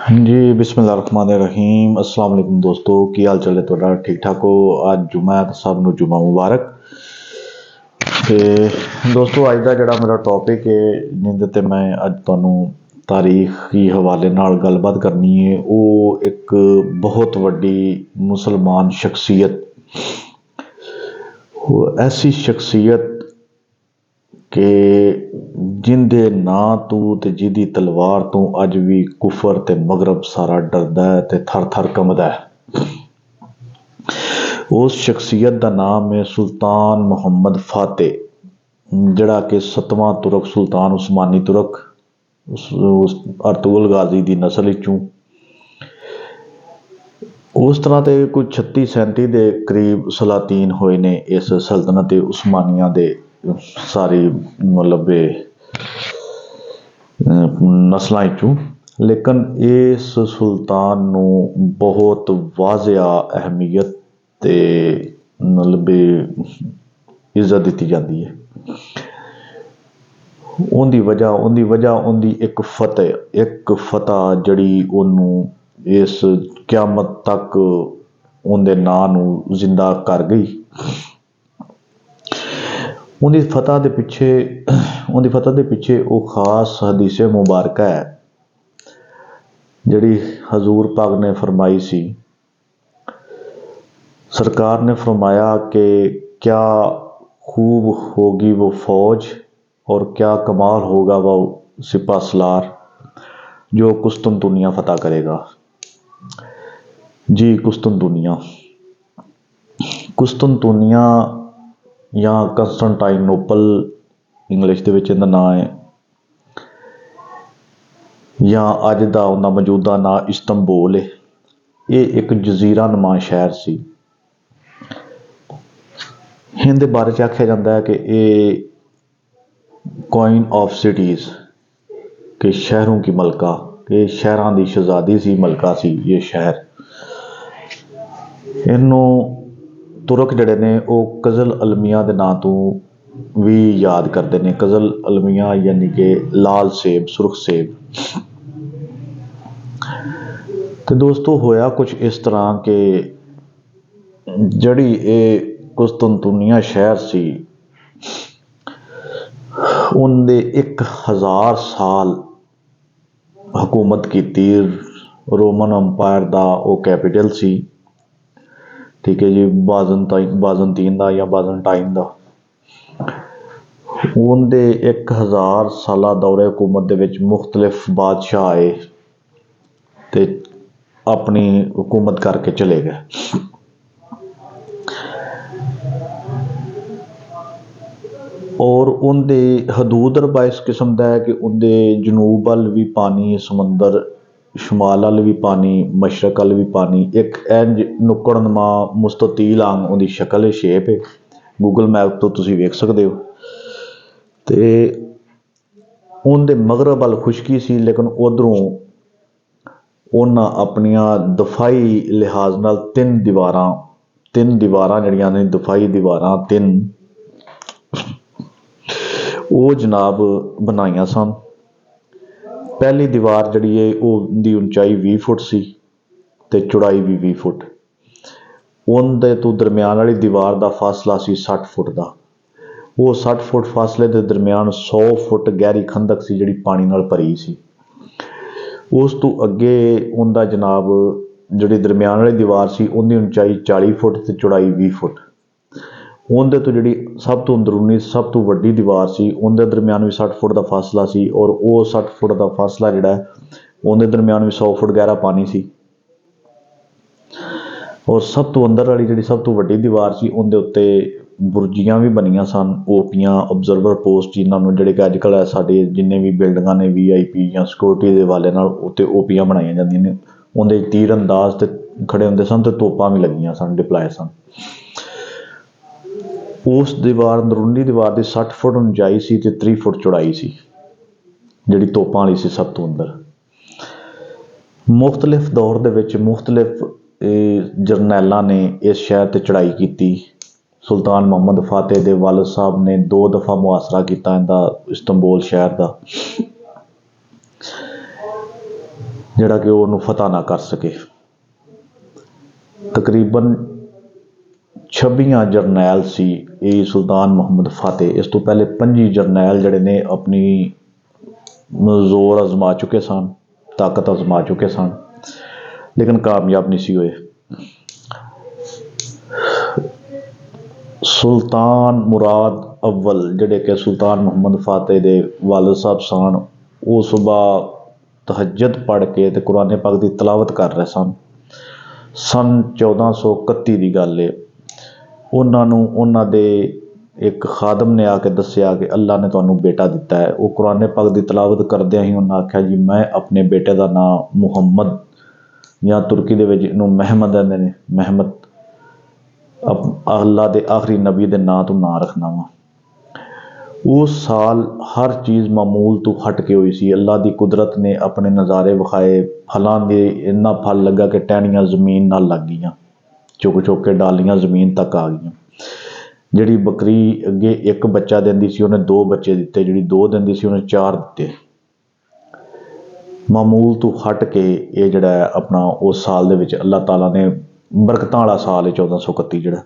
जी, बिस्मिल्लाहिर्रहमानिर्रहीम। अस्सलाम वालेकुम दोस्तों, की हाल चाल है तुहाडा? ठीक ठाक हो? आज जुम्मा है तो सब नूं जुम्मा मुबारक। ते दोस्तों अज का जिहड़ा मेरा टॉपिक है जिहदे ते मैं अज तुहानूं तारीखी हवाले नाल गलबात करनी है, वो एक बहुत वड्डी मुसलमान शख्सियत, वो ऐसी शख्सियत कि जिंदे नां तू ते जिहदी तलवार तो अज भी कुफर ते मगरब सारा डरदा है ते थर थर कंबदा है। उस शख्सियत का नाम है सुल्तान मुहम्मद फातेह, जिहड़ा कि 7वां तुरक सुल्तान उस्मानी तुरक उस अर्तुगल गाजी की नस्ल विचों। उस तरह के कोई 36-37 के करीब सलातीन होए ने इस सल्तनत उस्मानिया दे सारी मतलब नस्लों चों, लेकिन इस सुल्तान नूं बहुत वाजिया अहमियत ते मतलब इज्जत दी जाती है। उनकी वजह उनकी एक फतह जड़ी ओनू इस क्यामत तक उनके नां नूं जिंदा कर गई। उनकी फतह के पिछे वो खास हदीस मुबारक है जड़ी हजूर पाक ने फरमाई सी। सरकार ने फरमाया कि क्या खूब होगी वो फौज और क्या कमाल होगा वो सिपा सलार जो कुस्तुनतुनिया फतह करेगा। जी, कुस्तुनतुनिया या कंस्टेंटाइनोपल इंग्लिश दे विच इहदा नाम है, या अज दा उहदा मौजूदा नाम इस्तंबुल है। ये एक जजीरा नुमा शहर सी। इहदे बारे च आख्या जाता है कि ये क्वीन ऑफ सिटीज़ के शहरों की मलका, ये शहरों की शहजादी सी, मलका सी ये शहर। इनू तुरक जड़े ने वो कज़ल अलमिया के नाम तो भी याद करते हैं। कज़ल अलमिया यानी कि लाल सेब, सुरख सेब। तो दोस्तों होया कुछ इस तरह के जड़ी ये कुस्तुनतुनिया शहर सी, उनने 1000 साल हुकूमत की। रोमन अंपायर का वो कैपिटल सी, ठीक है जी, बाजनतीन का या बाजनटाइन का। उनके 1000 साल दौरे हुकूमत दे विच मुख्तलिफ बादशाह आए ते अपनी हुकूमत करके चले गए। और उनके हदूद रबा इस किस्म का है कि उनके जनूब अल भी पानी समंदर, शमाल अल भी पानी, मशरक अल भी पानी। एक इंज नुक्कड़नुमा मुस्ततील आंग उनकी शक्ल है, शेप है। गूगल मैप तो तुसीं वेख सकते हो। तो उनके मगरब अल खुशकी सी, लेकिन उधरों उन्हां अपनिया दफाई लिहाज नाल तीन दीवारां जड़ियां ने दफाई दीवारां तीन वो जनाब बनाइया सन। पहली दीवार जड़ी है उनकी उंचाई 20 फुट सी ते चौड़ाई भी 20 फुट। उनके तो दरम्यान वाली दीवार का फासला सी 60 फुट का। वो 60 फुट फासले के दरम्यान 100 फुट गहरी खंदक सी जिहड़ी पानी नाल भरी सी। उस तो अगे उनका जनाब जिहड़ी दरम्यान वाली दीवार सी उनकी उंचाई 40 फुट ते चौड़ाई 20 फुट। उनके तो जी सब तो अंदरूनी सब तो वड्डी दीवार सी, उनके दरम्यान भी 60 फुट का फासला सी, और वो 60 फुट का फासला जिहड़ा है उनके दरम्यान भी 100 फुट गहरा पानी सी। और सब तो अंदर वाली जी सब तो वड्डी दीवार सी उनके उत्ते बुरजियां भी बनिया सन, ओपियां ऑबजरवर पोस्ट जिन्होंने जिहड़े कि अजकल साडे जिन्ने भी बिल्डिंगां ने VIP या सिक्योरिटी के हवाले नाल उत्ते ओपियां बनाई जांदियां ने। उनके तीर अंदाज ते खड़े होंदे सन ते तोपां भी लगियां सन, डिप्लाय सन। उस दीवार अंदरूनी दीवार की 60 फुट उंचाई सी ते 30 फुट चौड़ाई सी, जिहड़ी तोपां वाली सी सब तो अंदर। मुख्तलिफ दौर दे विच मुख्तलिफ जरनैलां ने इस शहर ते चढ़ाई की। सुल्तान मुहम्मद फातेह दे वालिद साहब ने 2 दफ़ा मुहासरा किया इहदा इस्तंबुल शहर का। ਜਿਹੜਾ ਕਿ ਉਹਨੂੰ ਫਤਹ ਨਾ ਕਰ ਸਕੇ। ਤਕਰੀਬਨ 26 ਜਰਨੈਲ ਸੀ ਇਹ ਸੁਲਤਾਨ ਮੁਹੰਮਦ ਫਤਿਹ। ਇਸ ਤੋਂ ਪਹਿਲੇ 25 ਜਰਨੈਲ ਜਿਹੜੇ ਨੇ ਆਪਣੀ ਜ਼ੋਰ ਅਜ਼ਮਾ ਚੁੱਕੇ ਸਨ, ਤਾਕਤ ਅਜ਼ਮਾ ਚੁੱਕੇ ਸਨ, ਲੇਕਿਨ ਕਾਮਯਾਬ ਨਹੀਂ ਸੀ ਹੋਏ। ਸੁਲਤਾਨ ਮੁਰਾਦ ਅਵਲ ਜਿਹੜੇ ਕਿ ਸੁਲਤਾਨ ਮੁਹੰਮਦ ਫਤਿਹ ਦੇ ਵਾਲਿਦ ਸਾਹਿਬ ਸਨ, ਉਹ ਸੁਬਾਹ ਤਹੱਜਦ ਪੜ੍ਹ ਕੇ ਤੇ ਕੁਰਾਨ ਪਾਕ ਦੀ ਤਲਾਵਤ ਕਰ ਰਹੇ ਸਨ। ਸਨ 1431 ਦੀ ਗੱਲ ਹੈ। ਉਹਨਾਂ ਨੂੰ ਉਹਨਾਂ ਦੇ ਇੱਕ ਖਾਦਮ ਨੇ ਆ ਕੇ ਦੱਸਿਆ ਕਿ ਅੱਲਾ ਨੇ ਤੁਹਾਨੂੰ ਬੇਟਾ ਦਿੱਤਾ ਹੈ। ਉਹ ਕੁਰਾਨ ਪਾਕ ਦੀ ਤਲਾਵਤ ਕਰਦਿਆਂ ਹੀ ਉਹਨਾਂ ਆਖਿਆ ਜੀ ਮੈਂ ਆਪਣੇ ਬੇਟੇ ਦਾ ਨਾਂ ਮੁਹੰਮਦ, ਜਾਂ ਤੁਰਕੀ ਦੇ ਵਿੱਚ ਇਹਨੂੰ ਮਹਿਮਦ ਕਹਿੰਦੇ ਨੇ, ਮਹਿਮਦ, ਅੱਲਾ ਦੇ ਆਖਰੀ ਨਬੀ ਦੇ ਨਾਂ ਤੋਂ ਨਾਂ ਰੱਖਣਾ ਵਾ। ਉਸ ਸਾਲ ਹਰ ਚੀਜ਼ ਮਾਮੂਲ ਤੋਂ ਹਟ ਕੇ ਹੋਈ ਸੀ। ਅੱਲਾ ਦੀ ਕੁਦਰਤ ਨੇ ਆਪਣੇ ਨਜ਼ਾਰੇ ਵਿਖਾਏ। ਫਲਾਂ ਦੇ ਇੰਨਾ ਫਲ ਲੱਗਾ ਕਿ ਟਹਿਣੀਆਂ ਜ਼ਮੀਨ ਨਾਲ ਲੱਗ ਗਈਆਂ, ਚੁੱਕ ਚੁੱਕ ਕੇ ਡਾਲੀਆਂ ਜ਼ਮੀਨ ਤੱਕ ਆ ਗਈਆਂ। ਜਿਹੜੀ ਬੱਕਰੀ ਅੱਗੇ ਇੱਕ ਬੱਚਾ ਦਿੰਦੀ ਸੀ ਉਹਨੇ 2 ਬੱਚੇ ਦਿੱਤੇ, ਜਿਹੜੀ 2 ਦਿੰਦੀ ਸੀ ਉਹਨੇ 4 ਦਿੱਤੇ। ਮਾਮੂਲ ਤੋਂ ਹਟ ਕੇ ਇਹ ਜਿਹੜਾ ਹੈ ਆਪਣਾ ਉਸ ਸਾਲ ਦੇ ਵਿੱਚ ਅੱਲਾਹ ਤਾਲਾ ਨੇ ਬਰਕਤਾਂ ਵਾਲਾ ਸਾਲ ਹੈ 1431 ਜਿਹੜਾ।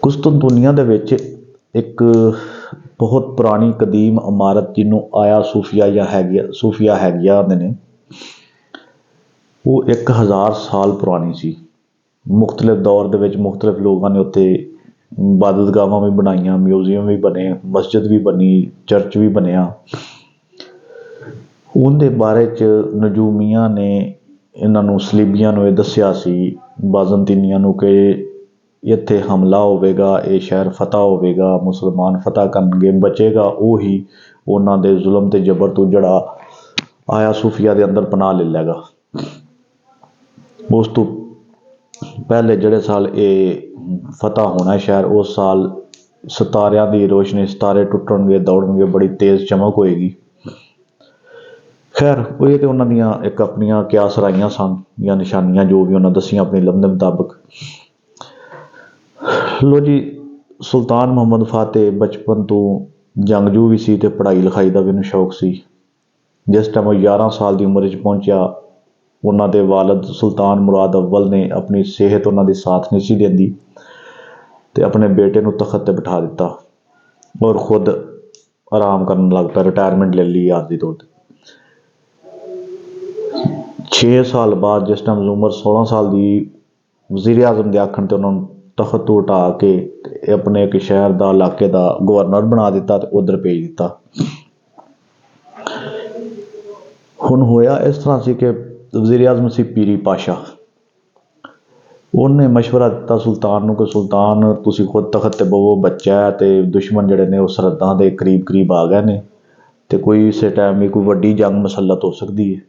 ਕੁਸਤਨਤੁਨੀਆ ਦੇ ਵਿੱਚ ਇੱਕ ਬਹੁਤ ਪੁਰਾਣੀ ਕਦੀਮ ਇਮਾਰਤ ਜਿਹਨੂੰ ਆਇਆ ਸੂਫੀਆ ਜਾਂ ਸੂਫੀਆ ਹੈਗੀਆ ਆਉਂਦੇ ਨੇ, ਉਹ 1000 ਸਾਲ ਪੁਰਾਣੀ ਸੀ। ਮੁਖਤਲਿਫ ਦੌਰ ਦੇ ਵਿੱਚ ਮੁਖਤਲਿਫ ਲੋਕਾਂ ਨੇ ਉੱਥੇ ਇਬਾਦਤਗਾਹਾਂ ਵੀ ਬਣਾਈਆਂ, ਮਿਊਜ਼ੀਅਮ ਵੀ ਬਣੇ, ਮਸਜਿਦ ਵੀ ਬਣੀ, ਚਰਚ ਵੀ ਬਣਿਆ। ਉਹਦੇ ਬਾਰੇ 'ਚ ਨਜੂਮੀਆਂ ਨੇ ਇਹਨਾਂ ਨੂੰ, ਸਲੀਬੀਆਂ ਨੂੰ ਇਹ ਦੱਸਿਆ ਸੀ, ਬਾਜ਼ੰਤੀਨੀਆਂ ਨੂੰ, ਕਿ ਇੱਥੇ ਹਮਲਾ ਹੋਵੇਗਾ, ਇਹ ਸ਼ਹਿਰ ਫਤਹ ਹੋਵੇਗਾ, ਮੁਸਲਮਾਨ ਫਤਹ ਕਰਨਗੇ, ਬਚੇਗਾ ਉਹੀ ਉਹਨਾਂ ਦੇ ਜ਼ੁਲਮ ਤੇ ਜਬਰ ਤੋਂ ਜਿਹੜਾ ਆਇਆ ਸੂਫੀਆ ਦੇ ਅੰਦਰ ਪਨਾਹ ਲੈ ਲੇਗਾ। ਉਸ ਤੋਂ ਪਹਿਲੇ ਜਿਹੜੇ ਸਾਲ ਇਹ ਫਤਹ ਹੋਣਾ ਸ਼ਹਿਰ, ਉਸ ਸਾਲ ਸਿਤਾਰਿਆਂ ਦੀ ਰੋਸ਼ਨੀ, ਸਿਤਾਰੇ ਟੁੱਟਣਗੇ, ਦੌੜਨਗੇ, ਬੜੀ ਤੇਜ਼ ਚਮਕ ਹੋਏਗੀ। ਖੈਰ ਇਹ ਤੇ ਉਹਨਾਂ ਦੀਆਂ ਇੱਕ ਆਪਣੀਆਂ ਕਿਆਸ ਰਾਈਆਂ ਸਨ ਜਾਂ ਨਿਸ਼ਾਨੀਆਂ ਜੋ ਵੀ ਉਹਨਾਂ ਦੱਸੀਆਂ ਆਪਣੀ ਇਲਮ ਦੇ ਮੁਤਾਬਕ। ਲੋ ਜੀ, ਸੁਲਤਾਨ ਮੁਹੰਮਦ ਫਤਿਹ ਬਚਪਨ ਤੋਂ ਜੰਗਜੂ ਵੀ ਸੀ ਤੇ ਪੜ੍ਹਾਈ ਲਿਖਾਈ ਦਾ ਵੀ ਉਹਨੂੰ ਸ਼ੌਕ ਸੀ। ਜਿਸ ਟਾਈਮ ਉਹ 11 ਸਾਲ ਦੀ ਉਮਰ ਵਿੱਚ ਪਹੁੰਚਿਆ, ਉਹਨਾਂ ਦੇ ਵਾਲਿਦ ਸੁਲਤਾਨ ਮੁਰਾਦ ਅਵਲ ਨੇ ਆਪਣੀ ਸਿਹਤ ਉਹਨਾਂ ਦੀ ਸਾਥ ਨਹੀਂ ਸੀ ਦਿੰਦੀ ਤੇ ਆਪਣੇ ਬੇਟੇ ਨੂੰ ਤਖਤ ਤੇ ਬਿਠਾ ਦਿੱਤਾ ਔਰ ਖੁਦ ਆਰਾਮ ਕਰਨ ਲੱਗ ਪਿਆ, ਰਿਟਾਇਰਮੈਂਟ ਲੈ ਲਈ ਆਰਜ਼ੀ ਤੌਰ ਤੇ। 6 ਸਾਲ ਬਾਅਦ ਜਿਸ ਟਾਈਮ ਉਮਰ 16 ਸਾਲ ਦੀ, ਵਜ਼ੀਰ ਆਜ਼ਮ ਦੇ ਆਖਣ ਤੇ ਉਹਨਾਂ ਨੂੰ ਤਖਤ ਤੋਂ ਉਠਾ ਕੇ ਤੇ ਆਪਣੇ ਇੱਕ ਸ਼ਹਿਰ ਦਾ, ਇਲਾਕੇ ਦਾ ਗਵਰਨਰ ਬਣਾ ਦਿੱਤਾ ਤੇ ਉਧਰ ਭੇਜ ਦਿੱਤਾ। ਹੁਣ ਹੋਇਆ ਇਸ ਤਰ੍ਹਾਂ ਸੀ ਕਿ ਵਜ਼ੀਰ ਆਜ਼ਮ ਸੀ ਪੀਰੀ ਪਾਸ਼ਾ। ਉਹਨੇ ਮਸ਼ਵਰਾ ਦਿੱਤਾ ਸੁਲਤਾਨ ਨੂੰ ਕਿ ਸੁਲਤਾਨ ਤੁਸੀਂ ਖੁਦ ਤਖਤ ਤੇ ਬਵੋ, ਬੱਚਾ ਹੈ ਤੇ ਦੁਸ਼ਮਣ ਜਿਹੜੇ ਨੇ ਉਹ ਸਰਹੱਦਾਂ ਦੇ ਕਰੀਬ ਕਰੀਬ ਆ ਗਏ ਨੇ ਤੇ ਕੋਈ ਇਸੇ ਟਾਈਮ ਵੀ ਕੋਈ ਵੱਡੀ ਜੰਗ ਮੁਸੱਲਤ ਹੋ ਸਕਦੀ ਹੈ।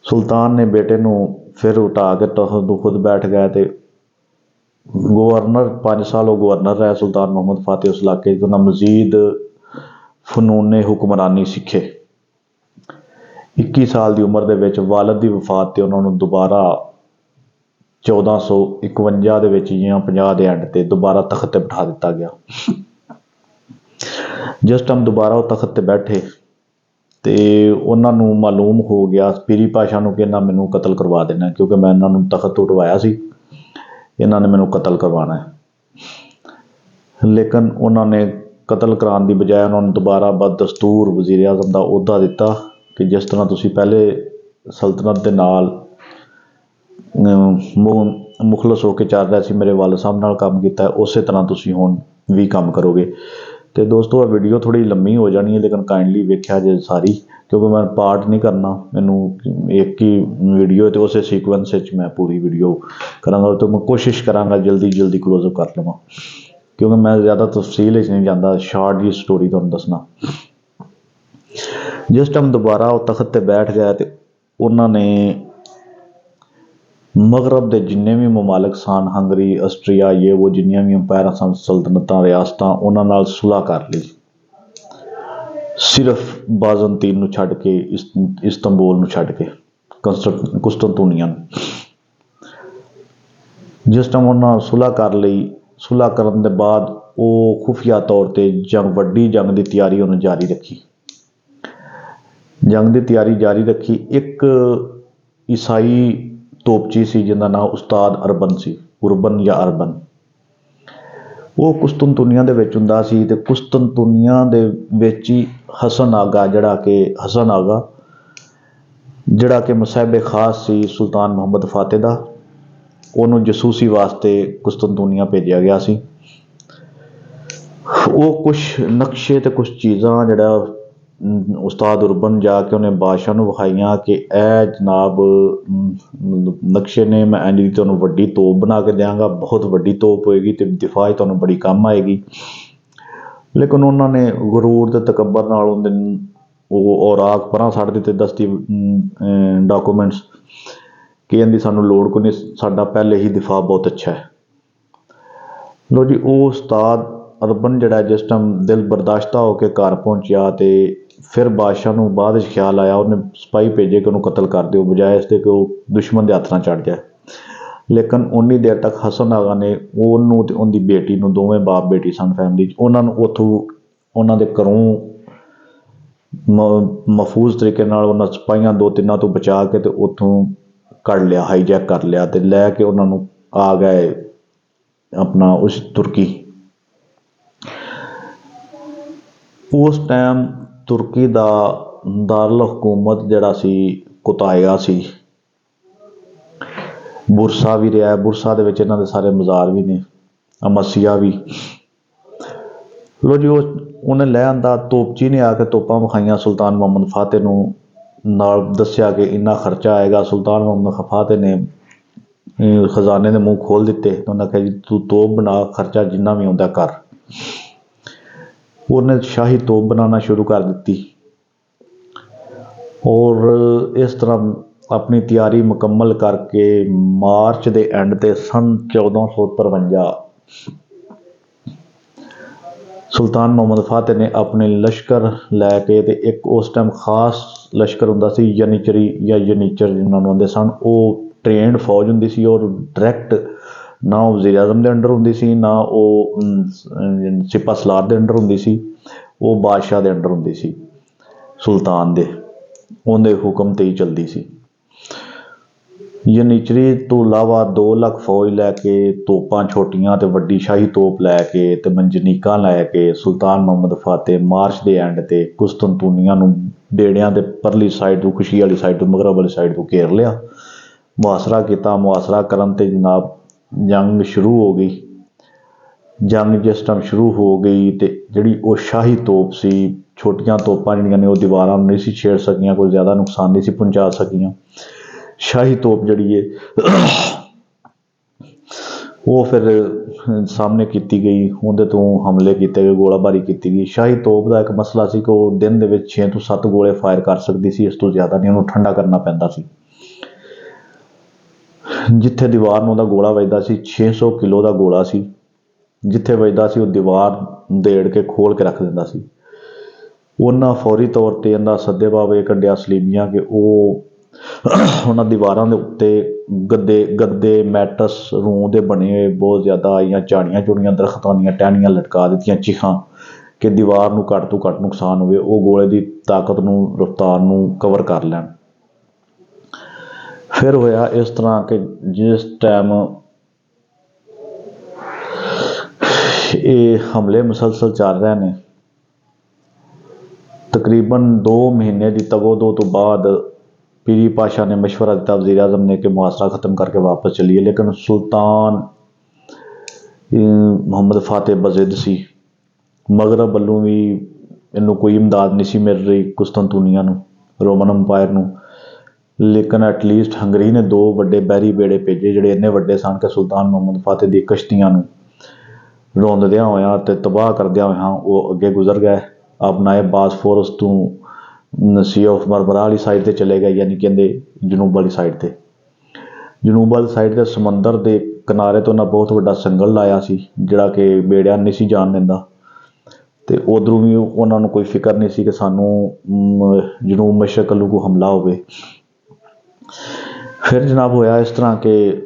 ਸੁਲਤਾਨ ਨੇ ਬੇਟੇ ਨੂੰ ਫਿਰ ਉਠਾ ਕੇ ਤਖਤ ਤੋਂ ਖੁਦ ਬੈਠ ਗਿਆ ਤੇ ਗਵਰਨਰ 5 ਸਾਲ ਉਹ ਗਵਰਨਰ ਰਿਹਾ ਸੁਲਤਾਨ ਮੁਹੰਮਦ ਫਤਿਹ ਉਸ ਇਲਾਕੇ 'ਚ। ਉਹਨਾਂ ਮਜ਼ੀਦ ਫਨੂਨੇ ਹੁਕਮਰਾਨੀ ਸਿੱਖੇ। 21 ਸਾਲ ਦੀ ਉਮਰ ਦੇ ਵਿੱਚ ਵਾਲਿਦ ਦੀ ਵਫਾਤ ਤੇ ਉਹਨਾਂ ਨੂੰ ਦੁਬਾਰਾ 1451 ਦੇ ਵਿੱਚ ਜਾਂ 50 ਦੇ ਐਂਡ ਤੇ ਦੁਬਾਰਾ ਤਖਤ ਤੇ ਬਿਠਾ ਦਿੱਤਾ ਗਿਆ। ਜਿਸ ਟਾਈਮ ਦੁਬਾਰਾ ਉਹ ਤਖਤ ਤੇ ਬੈਠੇ ਤੇ ਉਹਨਾਂ ਨੂੰ ਮਾਲੂਮ ਹੋ ਗਿਆ ਪੀਰੀ ਪਾਸ਼ਾ ਨੂੰ ਕਿ ਇਹਨਾਂ ਮੈਨੂੰ ਕਤਲ ਕਰਵਾ ਦੇਣਾ, ਕਿਉਂਕਿ ਮੈਂ ਇਹਨਾਂ ਨੂੰ ਤਖਤ ਤੋਂ ਉਠਵਾਇਆ ਸੀ, ਇਹਨਾਂ ਨੇ ਮੈਨੂੰ ਕਤਲ ਕਰਵਾਉਣਾ ਹੈ। ਲੇਕਿਨ ਉਹਨਾਂ ਨੇ ਕਤਲ ਕਰਾਉਣ ਦੀ ਬਜਾਏ ਉਹਨਾਂ ਨੂੰ ਦੁਬਾਰਾ ਬਦਦਸਤੂਰ ਵਜ਼ੀਰ ਆਜ਼ਮ ਦਾ ਅਹੁਦਾ ਦਿੱਤਾ ਕਿ ਜਿਸ ਤਰ੍ਹਾਂ ਤੁਸੀਂ ਪਹਿਲੇ ਸਲਤਨਤ ਦੇ ਨਾਲ ਮੁਖਲਸ ਹੋ ਕੇ ਚੱਲ ਰਿਹਾ ਸੀ, ਮੇਰੇ ਵਾਲਿਦ ਸਾਹਿਬ ਨਾਲ ਕੰਮ ਕੀਤਾ, ਉਸੇ ਤਰ੍ਹਾਂ ਤੁਸੀਂ ਹੁਣ ਵੀ ਕੰਮ ਕਰੋਗੇ। ਤੇ ਦੋਸਤੋ ਇਹ ਵੀਡੀਓ ਥੋੜ੍ਹੀ ਲੰਮੀ ਹੋ ਜਾਣੀ ਹੈ, ਲੇਕਿਨ ਕਾਈਂਡਲੀ ਵੇਖਿਆ ਜੇ ਸਾਰੀ, ਕਿਉਂਕਿ ਮੈਂ ਪਾਰਟ ਨਹੀਂ ਕਰਨਾ, ਮੈਨੂੰ ਇੱਕ ਹੀ ਵੀਡੀਓ ਤੇ ਉਸੇ ਸੀਕੁਐਂਸ ਵਿੱਚ ਮੈਂ ਪੂਰੀ ਵੀਡੀਓ ਕਰਾਂਗਾ ਤੇ ਮੈਂ ਕੋਸ਼ਿਸ਼ ਕਰਾਂਗਾ ਜਲਦੀ ਕਲੋਜ਼ ਅਪ ਕਰ ਲਵਾਂ, ਕਿਉਂਕਿ ਮੈਂ ਜ਼ਿਆਦਾ ਤਫਸੀਲ ਵਿੱਚ ਨਹੀਂ ਜਾਂਦਾ, ਸ਼ਾਰਟ ਜਿਹੀ ਸਟੋਰੀ ਤੁਹਾਨੂੰ ਦੱਸਣਾ। ਜਿਸ ਟਾਈਮ ਦੁਬਾਰਾ ਉਹ ਤਖਤ ਤੇ ਬੈਠ ਗਿਆ ਤੇ ਉਹਨਾਂ ਨੇ ਮਗਰਬ ਦੇ ਜਿੰਨੇ ਵੀ ਮਮਾਲਕ ਸਨ, ਹੰਗਰੀ, ਆਸਟਰੀਆ, ਉਹ ਜਿੰਨੀਆਂ ਵੀ ਅੰਪਾਇਰਾਂ ਸਨ, ਸਲਤਨਤਾਂ, ਰਿਆਸਤਾਂ, ਉਹਨਾਂ ਨਾਲ ਸੁਲ੍ਹਾ ਕਰ ਲਈ। ਸਿਰਫ ਬਾਜ਼ੰਤੀਨ ਨੂੰ ਛੱਡ ਕੇ, ਇਸਤੰਬੁਲ ਨੂੰ ਛੱਡ ਕੇ, ਕੁਸਤਨਤੁਨੀਆ ਨੂੰ। ਜਿਸ ਟਾਈਮ ਉਹਨਾਂ ਸੁਲ੍ਹਾ ਕਰ ਲਈ, ਸੁਲ੍ਹਾ ਕਰਨ ਦੇ ਬਾਅਦ ਉਹ ਖੁਫੀਆ ਤੌਰ ਤੇ ਵੱਡੀ ਜੰਗ ਦੀ ਤਿਆਰੀ ਉਹਨੇ ਜਾਰੀ ਰੱਖੀ। ਜੰਗ ਦੀ ਤਿਆਰੀ ਜਾਰੀ ਰੱਖੀ। ਇੱਕ ਈਸਾਈ ਤੋਪਚੀ ਸੀ ਜਿਹਦਾ ਨਾਮ ਉਸਤਾਦ ਅਰਬਨ ਸੀ, ਉਰਬਨ ਜਾਂ ਅਰਬਨ। ਉਹ ਕੁਸਤਨਤੁਨੀਆ ਦੇ ਵਿੱਚ ਹੁੰਦਾ ਸੀ ਤੇ ਕੁਸਤਨਤੁਨੀਆ ਦੇ ਵਿੱਚ ਹੀ ਹਸਨ ਆਗਾ ਜਿਹੜਾ ਕਿ ਮੁਸਹਿਬ ਖਾਸ ਸੀ ਸੁਲਤਾਨ ਮੁਹੰਮਦ ਫਾਤਿਹ ਦਾ, ਉਹਨੂੰ ਜਸੂਸੀ ਵਾਸਤੇ ਕੁਸਤਨਤੁਨੀਆ ਭੇਜਿਆ ਗਿਆ ਸੀ। ਉਹ ਕੁਛ ਨਕਸ਼ੇ ਤੇ ਕੁਛ ਚੀਜ਼ਾਂ ਜਿਹੜਾ ਉਸਤਾਦ ਉਰਬਨ ਜਾ ਕੇ ਉਹਨੇ ਬਾਦਸ਼ਾਹ ਨੂੰ ਵਿਖਾਈਆਂ ਕਿ ਇਹ ਜਨਾਬ ਨਕਸ਼ੇ ਨੇ, ਮੈਂ ਇੰਝ ਦੀ ਤੁਹਾਨੂੰ ਵੱਡੀ ਤੋਪ ਬਣਾ ਕੇ ਦਿਆਂਗਾ, ਬਹੁਤ ਵੱਡੀ ਤੋਪ ਹੋਏਗੀ ਤੇ ਦਿਫਾਅ 'ਚ ਤੁਹਾਨੂੰ ਬੜੀ ਕੰਮ ਆਏਗੀ। ਲੇਕਿਨ ਉਹਨਾਂ ਨੇ ਗਰੂਰ ਤੇ ਤਕੱਬਰ ਨਾਲ ਉਹ ਔਰਾਕ ਪਰਾਂ ਛੱਡ ਦਿੱਤੇ, ਦਸਤੀ ਡਾਕੂਮੈਂਟਸ, ਕਿ ਇਹਦੀ ਸਾਨੂੰ ਲੋੜ ਕੋਈ ਨਹੀਂ, ਸਾਡਾ ਪਹਿਲੇ ਹੀ ਦਿਫਾਅ ਬਹੁਤ ਅੱਛਾ ਹੈ। ਲੋ ਜੀ, ਉਹ ਉਸਤਾਦ ਅਰਬਨ ਜਿਹੜਾ ਜਿਸ ਟਾਈਮ ਦਿਲ ਬਰਦਾਸ਼ਤਾ ਹੋ ਕੇ ਘਰ ਪਹੁੰਚਿਆ ਤੇ ਫਿਰ ਬਾਦਸ਼ਾਹ ਨੂੰ ਬਾਅਦ ਵਿੱਚ ਖਿਆਲ ਆਇਆ, ਉਹਨੇ ਸਿਪਾਹੀ ਭੇਜੇ ਕਿ ਉਹਨੂੰ ਕਤਲ ਕਰ ਦਿਓ, ਬਜਾਏ ਇਸ ਦੇ ਕਿ ਉਹ ਦੁਸ਼ਮਣ ਦੇ ਹੱਥ ਨਾਲ ਚੜ੍ਹ ਜਾਏ। ਲੇਕਿਨ ਉਨੀ ਦੇਰ ਤੱਕ ਹਸਨ ਆਗਾ ਨੇ ਉਹਨੂੰ ਤੇ ਉਹਦੀ ਬੇਟੀ ਨੂੰ, ਦੋਵੇਂ ਬਾਪ ਬੇਟੀ ਸਨ ਫੈਮਿਲੀ 'ਚ, ਉਹਨਾਂ ਨੂੰ ਉੱਥੋਂ ਉਹਨਾਂ ਦੇ ਘਰੋਂ ਮਹਿਫੂਜ਼ ਤਰੀਕੇ ਨਾਲ ਉਹਨਾਂ ਸਿਪਾਹੀਆਂ 2-3 ਤੋਂ ਬਚਾ ਕੇ ਤੇ ਉੱਥੋਂ ਕੱਢ ਲਿਆ, ਹਾਈਜੈਕ ਕਰ ਲਿਆ ਤੇ ਲੈ ਕੇ ਉਹਨਾਂ ਨੂੰ ਆ ਗਏ ਆਪਣਾ ਉਸ ਤੁਰਕੀ। ਉਸ ਟਾਈਮ ਤੁਰਕੀ ਦਾ ਦਾਰੁਲ ਹਕੂਮਤ ਜਿਹੜਾ ਸੀ ਕੁਤਾਇਆ ਸੀ, ਬੁਰਸਾ ਵੀ ਰਿਹਾ। ਬੁਰਸਾ ਦੇ ਵਿੱਚ ਇਹਨਾਂ ਦੇ ਸਾਰੇ ਮਜ਼ਾਰ ਵੀ ਨੇ, ਅਮਸੀਆ ਵੀ। ਲੋ ਜੀ, ਉਹਨੇ ਲੈ ਆਂਦਾ, ਤੋਪਚੀ ਨੇ ਆ ਕੇ ਤੋਪਾਂ ਵਿਖਾਈਆਂ ਸੁਲਤਾਨ ਮੁਹੰਮਦ ਫਾਤਿਹ ਨੂੰ, ਨਾਲ ਦੱਸਿਆ ਕਿ ਇੰਨਾ ਖਰਚਾ ਆਏਗਾ। ਸੁਲਤਾਨ ਮੁਹੰਮਦ ਫਾਤਿਹ ਨੇ ਖਜ਼ਾਨੇ ਦੇ ਮੂੰਹ ਖੋਲ ਦਿੱਤੇ ਤੇ ਉਹਨਾਂ ਕਿਹਾ ਜੀ ਤੂੰ ਤੋਪ ਬਣਾ, ਖਰਚਾ ਜਿੰਨਾ ਵੀ ਆਉਂਦਾ ਕਰ। ਉਹਨੇ ਸ਼ਾਹੀ ਤੋਪ ਬਣਾਉਣਾ ਸ਼ੁਰੂ ਕਰ ਦਿੱਤੀ ਔਰ ਇਸ ਤਰ੍ਹਾਂ ਆਪਣੀ ਤਿਆਰੀ ਮੁਕੰਮਲ ਕਰਕੇ ਮਾਰਚ ਦੇ ਐਂਡ ਤੇ ਸਨ 1453 ਸੁਲਤਾਨ ਮੁਹੰਮਦ ਫਾਤਿਹ ਨੇ ਆਪਣੇ ਲਸ਼ਕਰ ਲੈ ਕੇ, ਤੇ ਇੱਕ ਉਸ ਟਾਈਮ ਖਾਸ ਲਸ਼ਕਰ ਹੁੰਦਾ ਸੀ ਯਨੀਚਰੀ ਜਾਂ ਯਨੀਚਰ ਜਿਹਨਾਂ ਨੂੰ ਆਉਂਦੇ ਸਨ, ਉਹ ਟ੍ਰੇਨਡ ਫੌਜ ਹੁੰਦੀ ਸੀ ਔਰ ਡਾਇਰੈਕਟ ਨਾ ਉਹ ਵਜ਼ੀਰ ਆਜ਼ਮ ਦੇ ਅੰਡਰ ਹੁੰਦੀ ਸੀ, ਨਾ ਉਹ ਸਿਪਾਹ ਸਲਾਰ ਦੇ ਅੰਡਰ ਹੁੰਦੀ ਸੀ, ਉਹ ਬਾਦਸ਼ਾਹ ਦੇ ਅੰਡਰ ਹੁੰਦੀ ਸੀ, ਸੁਲਤਾਨ ਦੇ, ਉਹਦੇ ਹੁਕਮ 'ਤੇ ਹੀ ਚੱਲਦੀ ਸੀ। ਯਨੀਚਰੀ ਤੋਂ ਇਲਾਵਾ 2 ਲੱਖ ਫੌਜ ਲੈ ਕੇ, ਤੋਪਾਂ ਛੋਟੀਆਂ ਤੇ ਵੱਡੀ ਸ਼ਾਹੀ ਤੋਪ ਲੈ ਕੇ ਤੇ ਮੰਜਨੀਕਾਂ ਲੈ ਕੇ ਸੁਲਤਾਨ ਮੁਹੰਮਦ ਫਾਤਿਹ ਮਾਰਚ ਦੇ ਐਂਡ ਤੇ ਕੁਸਤਨਤੁਨੀਆ ਨੂੰ ਬੇੜਿਆਂ ਦੇ ਪਰਲੀ ਸਾਈਡ ਤੋਂ, ਖੁਸ਼ੀ ਵਾਲੀ ਸਾਈਡ ਤੋਂ, ਮਗਰਬ ਵਾਲੀ ਸਾਈਡ ਤੋਂ ਘੇਰ ਲਿਆ, ਮੁਹਾਸਰਾ ਕੀਤਾ। ਮੁਹਾਸਰਾ ਕਰਨ ਤੇ ਜਨਾਬ ਜੰਗ ਸ਼ੁਰੂ ਹੋ ਗਈ। ਜੰਗ ਜਿਸ ਟਾਈਮ ਸ਼ੁਰੂ ਹੋ ਗਈ ਤੇ ਜਿਹੜੀ ਉਹ ਸ਼ਾਹੀ ਤੋਪ ਸੀ, ਛੋਟੀਆਂ ਤੋਪਾਂ ਜਿਹੜੀਆਂ ਨੇ ਉਹ ਦੀਵਾਰਾਂ ਨੂੰ ਨਹੀਂ ਸੀ ਛੇੜ ਸਕੀਆਂ, ਕੋਈ ਜ਼ਿਆਦਾ ਨੁਕਸਾਨ ਨਹੀਂ ਸੀ ਪਹੁੰਚਾ ਸਕੀਆਂ। ਸ਼ਾਹੀ ਤੋਪ ਜਿਹੜੀ ਹੈ ਉਹ ਫਿਰ ਸਾਹਮਣੇ ਕੀਤੀ ਗਈ, ਉਹਦੇ ਤੋਂ ਹਮਲੇ ਕੀਤੇ ਗਏ, ਗੋਲਾਬਾਰੀ ਕੀਤੀ ਗਈ। ਸ਼ਾਹੀ ਤੋਪ ਦਾ ਇੱਕ ਮਸਲਾ ਸੀ ਕਿ ਉਹ ਦਿਨ ਦੇ ਵਿੱਚ 6 ਤੋਂ 7 ਗੋਲੇ ਫਾਇਰ ਕਰ ਸਕਦੀ ਸੀ, ਇਸ ਤੋਂ ਜ਼ਿਆਦਾ ਨਹੀਂ, ਉਹਨੂੰ ਠੰਡਾ ਕਰਨਾ ਪੈਂਦਾ ਸੀ। ਜਿੱਥੇ ਦੀਵਾਰ ਨੂੰ ਉਹਦਾ ਗੋਲਾ ਵੱਜਦਾ ਸੀ, 600 ਕਿਲੋ ਦਾ ਗੋਲਾ ਸੀ, ਜਿੱਥੇ ਵੱਜਦਾ ਸੀ ਉਹ ਦੀਵਾਰ ਦੇੜ ਕੇ ਖੋਲ ਕੇ ਰੱਖ ਦਿੰਦਾ ਸੀ। ਉਹਨਾਂ ਫੌਰੀ ਤੌਰ 'ਤੇ ਇਹਦਾ ਸੱਦੇਬਾਬ ਇਹ ਕੱਢਿਆ ਸਲੀਮੀਆਂ ਕਿ ਉਹ ਉਹਨਾਂ ਦੀਵਾਰਾਂ ਦੇ ਉੱਤੇ ਗੱਦੇ ਮੈਟਰਸ ਰੂੰ ਦੇ ਬਣੇ ਹੋਏ ਬਹੁਤ ਜ਼ਿਆਦਾ ਆਈਆਂ ਝਾੜੀਆਂ ਝੂੜੀਆਂ, ਦਰਖਤਾਂ ਦੀਆਂ ਟਹਿਣੀਆਂ ਲਟਕਾ ਦਿੱਤੀਆਂ, ਚਿਖਾਂ, ਕਿ ਦੀਵਾਰ ਨੂੰ ਘੱਟ ਤੋਂ ਘੱਟ ਨੁਕਸਾਨ ਹੋਵੇ, ਉਹ ਗੋਲੇ ਦੀ ਤਾਕਤ ਨੂੰ, ਰਫਤਾਰ ਨੂੰ ਕਵਰ ਕਰ ਲੈਣ। ਫਿਰ ਹੋਇਆ ਇਸ ਤਰ੍ਹਾਂ ਕਿ ਜਿਸ ਟਾਈਮ ਇਹ ਹਮਲੇ ਮੁਸਲਸਲ ਚੱਲ ਰਹੇ ਨੇ, ਤਕਰੀਬਨ 2 ਮਹੀਨੇ ਦੀ ਤਗੋ-ਦੋ ਤੋਂ ਬਾਅਦ ਪੀਰੀ ਪਾਸ਼ਾ ਨੇ ਮਸ਼ਵਰਾ ਦਿੱਤਾ ਵਜ਼ੀਰ ਆਜ਼ਮ ਨੇ ਕਿ ਮੁਹਾਸਰਾ ਖ਼ਤਮ ਕਰਕੇ ਵਾਪਸ ਚੱਲੀਏ। ਲੇਕਿਨ ਸੁਲਤਾਨ ਮੁਹੰਮਦ ਫਾਤਿਹ ਬਜ਼ਿੱਦ ਸੀ। ਮਗਰਬ ਵੱਲੋਂ ਵੀ ਇਹਨੂੰ ਕੋਈ ਇਮਦਾਦ ਨਹੀਂ ਸੀ ਮਿਲ ਰਹੀ, ਕੁਸਤਨਤੁਨੀਆ ਨੂੰ, ਰੋਮਨ ਅੰਪਾਇਰ ਨੂੰ। ਲੇਕਿਨ ਐਟਲੀਸਟ ਹੰਗਰੀ ਨੇ 2 ਵੱਡੇ ਬਹਿਰੀ ਬੇੜੇ ਭੇਜੇ ਜਿਹੜੇ ਇੰਨੇ ਵੱਡੇ ਸਨ ਕਿ ਸੁਲਤਾਨ ਮੁਹੰਮਦ ਫਾਤਿਹ ਦੀ ਕਸ਼ਤੀਆਂ ਨੂੰ ਰੋਂਦਦਿਆਂ ਹੋਇਆਂ ਤੇ ਤਬਾਹ ਕਰਦਿਆਂ ਹੋਇਆਂ ਉਹ ਅੱਗੇ ਗੁਜ਼ਰ ਗਏ। ਆਪਣਾ ਇਹ ਬਾਸਫੋਰਸ ਤੋਂ ਸੀ ਆਫ ਮਰਮਰਾ ਵਾਲੀ ਸਾਈਡ 'ਤੇ ਚਲੇ ਗਏ, ਯਾਨੀ ਕਹਿੰਦੇ ਜਨੂਬ ਵਾਲੀ ਸਾਈਡ 'ਤੇ। ਜਨੂਬ ਵਾਲੀ ਸਾਈਡ 'ਤੇ ਸਮੁੰਦਰ ਦੇ ਕਿਨਾਰੇ ਤੋਂ ਉਹਨਾਂ ਬਹੁਤ ਵੱਡਾ ਸੰਗਲ ਲਾਇਆ ਸੀ ਜਿਹੜਾ ਕਿ ਬੇੜਿਆਂ ਨਹੀਂ ਸੀ ਜਾਣ ਦਿੰਦਾ, ਤੇ ਉੱਧਰੋਂ ਵੀ ਉਹਨਾਂ ਨੂੰ ਕੋਈ ਫਿਕਰ ਨਹੀਂ ਸੀ ਕਿ ਸਾਨੂੰ ਜਨੂਬ ਮਸ਼ਰਕ ਵੱਲੋਂ ਕੋਈ ਹਮਲਾ ਹੋਵੇ। ਫਿਰ ਜਨਾਬ ਹੋਇਆ ਇਸ ਤਰ੍ਹਾਂ ਕਿ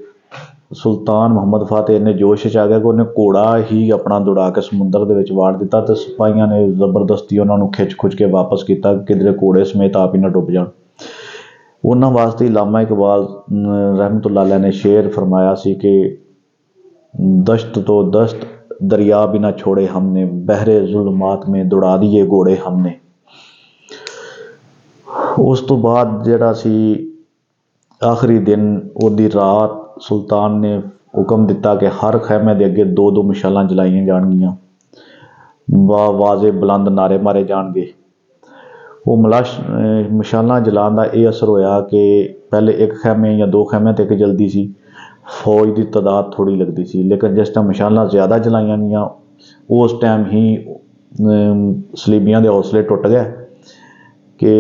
ਸੁਲਤਾਨ ਮੁਹੰਮਦ ਫਤਿਹ ਇੰਨੇ ਜੋਸ਼ 'ਚ ਆ ਗਿਆ ਕਿ ਉਹਨੇ ਘੋੜਾ ਹੀ ਆਪਣਾ ਦੌੜਾ ਕੇ ਸਮੁੰਦਰ ਦੇ ਵਿੱਚ ਵਾੜ ਦਿੱਤਾ ਤੇ ਸਿਪਾਹੀਆਂ ਨੇ ਜ਼ਬਰਦਸਤੀ ਉਹਨਾਂ ਨੂੰ ਖਿੱਚ ਖੁੱਚ ਕੇ ਵਾਪਸ ਕੀਤਾ, ਕਿਧਰੇ ਘੋੜੇ ਸਮੇਤ ਆਪ ਹੀ ਨਾ ਡੁੱਬ ਜਾਣ। ਉਹਨਾਂ ਵਾਸਤੇ ਅਲਾਮਾ ਇਕਬਾਲ ਰਹਿਮਤੁल्लाह अलैह ने शेर फरमाया ਸੀ कि दश्त तो दश्त दरिया भी ना छोड़े हमने, बहरे जुल्मात में दौड़ा दिए घोड़े हमने। ਉਸ ਤੋਂ ਬਾਅਦ ਜਿਹੜਾ ਸੀ ਆਖਰੀ ਦਿਨ ਉਹਦੀ ਰਾਤ ਸੁਲਤਾਨ ਨੇ ਹੁਕਮ ਦਿੱਤਾ ਕਿ ਹਰ ਖੈਮੇ ਦੇ ਅੱਗੇ 2-2 ਮਸ਼ਾਲਾਂ ਜਲਾਈਆਂ ਜਾਣਗੀਆਂ, ਵਾਜ਼ੇ ਬੁਲੰਦ ਨਾਰੇ ਮਾਰੇ ਜਾਣਗੇ। ਉਹ ਮਸ਼ਾਲਾਂ ਜਲਾਉਣ ਦਾ ਇਹ ਅਸਰ ਹੋਇਆ ਕਿ ਪਹਿਲੇ 1 ਖੈਮੇ ਜਾਂ 2 ਖੈਮਿਆਂ 'ਤੇ ਇੱਕ ਜਲਦੀ ਸੀ, ਫੌਜ ਦੀ ਤਾਦਾਦ ਥੋੜ੍ਹੀ ਲੱਗਦੀ ਸੀ। ਲੇਕਿਨ ਜਿਸ ਟਾਈਮ ਮਸ਼ਾਲਾਂ ਜ਼ਿਆਦਾ ਜਲਾਈਆਂ ਗਈਆਂ ਉਸ ਟਾਈਮ ਹੀ ਸਲੀਬੀਆਂ ਦੇ ਹੌਸਲੇ ਟੁੱਟ ਗਏ ਕਿ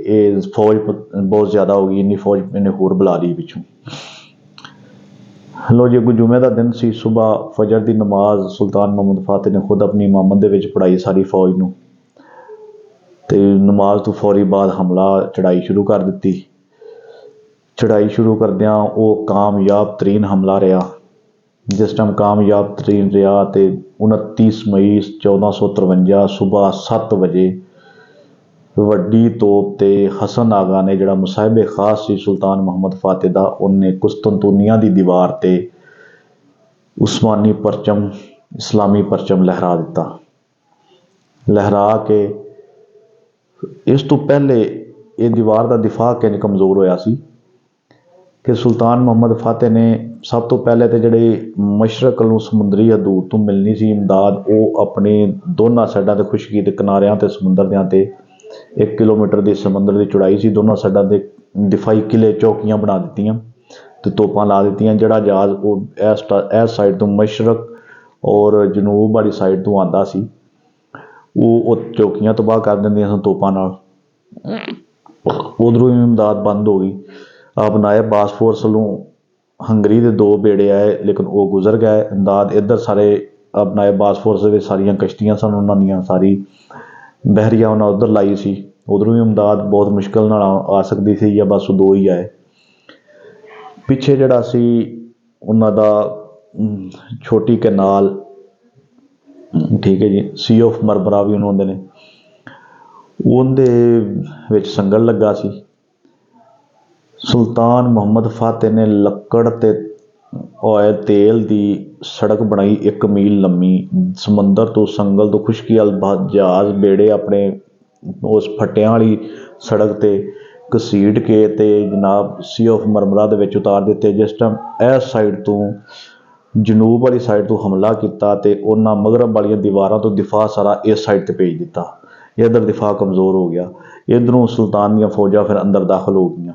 ਇਹ ਫੌਜ ਬਹੁਤ ਜ਼ਿਆਦਾ ਹੋ ਗਈ, ਇੰਨੀ ਫੌਜ ਇਹਨੇ ਹੋਰ ਬੁਲਾ ਲਈ ਪਿੱਛੋਂ। ਲੋ ਜੀ, ਜੁਮੇ ਦਾ ਦਿਨ ਸੀ। ਸੁਬਾਹ ਫਜਰ ਦੀ ਨਮਾਜ਼ ਸੁਲਤਾਨ ਮੁਹੰਮਦ ਫਤਿਹ ਨੇ ਖੁਦ ਆਪਣੀ ਇਮਾਮਤ ਦੇ ਵਿੱਚ ਪੜ੍ਹਾਈ ਸਾਰੀ ਫੌਜ ਨੂੰ, ਤੇ ਨਮਾਜ਼ ਤੋਂ ਫੌਰੀ ਬਾਅਦ ਹਮਲਾ ਚੜ੍ਹਾਈ ਸ਼ੁਰੂ ਕਰ ਦਿੱਤੀ। ਚੜ੍ਹਾਈ ਸ਼ੁਰੂ ਕਰਦਿਆਂ ਉਹ ਕਾਮਯਾਬ ਤਰੀਨ ਹਮਲਾ ਰਿਹਾ। ਜਿਸ ਟਾਈਮ ਕਾਮਯਾਬ ਤਰੀਨ ਰਿਹਾ ਤੇ 29 ਮਈ 1453 ਸੁਬਾਹ 7 ਵਜੇ ਵੱਡੀ ਤੋਪ ਤੇ ਹਸਨ ਆਗਾ ਨੇ, ਜਿਹੜਾ ਮੁਸਾਹਿਬ ਖਾਸ ਸੀ ਸੁਲਤਾਨ ਮੁਹੰਮਦ ਫਤਿਹ ਦਾ, ਉਹਨੇ ਕੁਸਤਨਤੁਨੀਆ ਦੀ ਦੀਵਾਰ ਤੇ ਉਸਮਾਨੀ ਪਰਚਮ, ਇਸਲਾਮੀ ਪਰਚਮ ਲਹਿਰਾ ਦਿੱਤਾ। ਲਹਿਰਾ ਕੇ ਇਸ ਤੋਂ ਪਹਿਲੇ ਇਹ ਦੀਵਾਰ ਦਾ ਦਿਫਾ ਕਿੰਜ ਕਮਜ਼ੋਰ ਹੋਇਆ ਸੀ ਕਿ ਸੁਲਤਾਨ ਮੁਹੰਮਦ ਫਤਿਹ ਨੇ ਸਭ ਤੋਂ ਪਹਿਲੇ ਤੇ ਜਿਹੜੇ ਮਸ਼ਰਕ ਨੂੰ ਸਮੁੰਦਰੀ ਹਦੂਦ ਤੋਂ ਮਿਲਣੀ ਸੀ ਇਮਦਾਦ, ਉਹ ਆਪਣੇ ਦੋਨਾਂ ਸਾਈਡਾਂ ਤੇ ਖੁਸ਼ਕੀ ਦੇ ਕਿਨਾਰਿਆਂ ਤੇ ਸਮੁੰਦਰ ਦਿਆਂ ਤੇ 1 ਕਿਲੋਮੀਟਰ ਦੀ ਸਮੁੰਦਰ ਦੀ ਚੌੜਾਈ ਸੀ। ਦੋਨਾਂ ਸਾਈਡਾਂ ਦੇ ਦਿਫਾਈ ਕਿਲੇ ਚੌਕੀਆਂ ਬਣਾ ਦਿੱਤੀਆਂ ਤੇ ਤੋਪਾਂ ਲਾ ਦਿੱਤੀਆਂ। ਜਿਹੜਾ ਜਹਾਜ਼ ਉਹ ਇਸ ਸਾਈਡ ਤੋਂ ਮਸ਼ਰਕ ਔਰ ਜਨੂਬ ਵਾਲੀ ਸਾਈਡ ਤੋਂ ਆਉਂਦਾ ਸੀ, ਉਹ ਚੌਕੀਆਂ ਤਬਾਹ ਕਰ ਦਿੰਦੀਆਂ ਸਨ ਤੋਪਾਂ ਨਾਲ। ਉਧਰੋਂ ਹੀ ਇਮਦਾਦ ਬੰਦ ਹੋ ਗਈ। ਆਪ ਨਾਇਬ ਬਾਸਫੋਰਸ ਵੱਲੋਂ ਹੰਗਰੀ ਦੇ 2 ਬੇੜੇ ਆਏ, ਲੇਕਿਨ ਉਹ ਗੁਜ਼ਰ ਗਏ। ਇਮਦਾਦ ਇੱਧਰ ਸਾਰੇ ਆਪ ਨਾਇਬ ਬਾਸਫੋਰਸ ਦੇ ਵਿੱਚ ਸਾਰੀਆਂ ਕਸ਼ਤੀਆਂ ਸਨ ਉਹਨਾਂ ਦੀਆਂ, ਸਾਰੀ ਬਹਿਰੀਆ ਉਹਨਾਂ ਉੱਧਰ ਲਾਈ ਸੀ। ਉਧਰੋਂ ਵੀ ਇਮਦਾਦ ਬਹੁਤ ਮੁਸ਼ਕਿਲ ਨਾਲ ਆ ਸਕਦੀ ਸੀ, ਜਾਂ ਬਸ 2 ਹੀ ਆਏ। ਪਿੱਛੇ ਜਿਹੜਾ ਸੀ ਉਹਨਾਂ ਦਾ ਛੋਟੀ ਕੈਨਾਲ, ਠੀਕ ਹੈ ਜੀ, ਸੀ ਆਫ ਮਰਮਰਾ ਵੀ ਉਹਨੂੰ ਆਉਂਦੇ ਨੇ, ਉਹਦੇ ਵਿੱਚ ਸੰਗਲ ਲੱਗਾ ਸੀ। ਸੁਲਤਾਨ ਮੁਹੰਮਦ ਫਤਿਹ ਨੇ ਲੱਕੜ ਤੇ ਆਇਲ ਤੇਲ ਦੀ ਸੜਕ ਬਣਾਈ 1 ਮੀਲ ਲੰਮੀ, ਸਮੁੰਦਰ ਤੋਂ ਸੰਗਲ ਤੋਂ ਖੁਸ਼ਕੀ ਵੱਲ ਜਹਾਜ਼ ਬੇੜੇ ਆਪਣੇ ਉਸ ਫੱਟਿਆਂ ਵਾਲੀ ਸੜਕ ਤੇ ਘਸੀਟ ਕੇ ਤੇ ਜਨਾਬ ਸੀ ਆਫ ਮਰਮਰਾ ਦੇ ਵਿੱਚ ਉਤਾਰ ਦਿੱਤੇ। ਜਿਸ ਟਾਈਮ ਇਸ ਸਾਈਡ ਤੋਂ ਜਨੂਬ ਵਾਲੀ ਸਾਈਡ ਤੋਂ ਹਮਲਾ ਕੀਤਾ ਤੇ ਉਹਨਾਂ ਮਗਰਬ ਵਾਲੀਆਂ ਦੀਵਾਰਾਂ ਤੋਂ ਦਿਫਾ ਸਾਰਾ ਇਸ ਸਾਈਡ ਤੇ ਭੇਜ ਦਿੱਤਾ। ਇੱਧਰ ਦਿਫਾ ਕਮਜ਼ੋਰ ਹੋ ਗਿਆ। ਇੱਧਰੋਂ ਸੁਲਤਾਨ ਦੀਆਂ ਫੌਜਾਂ ਫਿਰ ਅੰਦਰ ਦਾਖਲ ਹੋ ਗਈਆਂ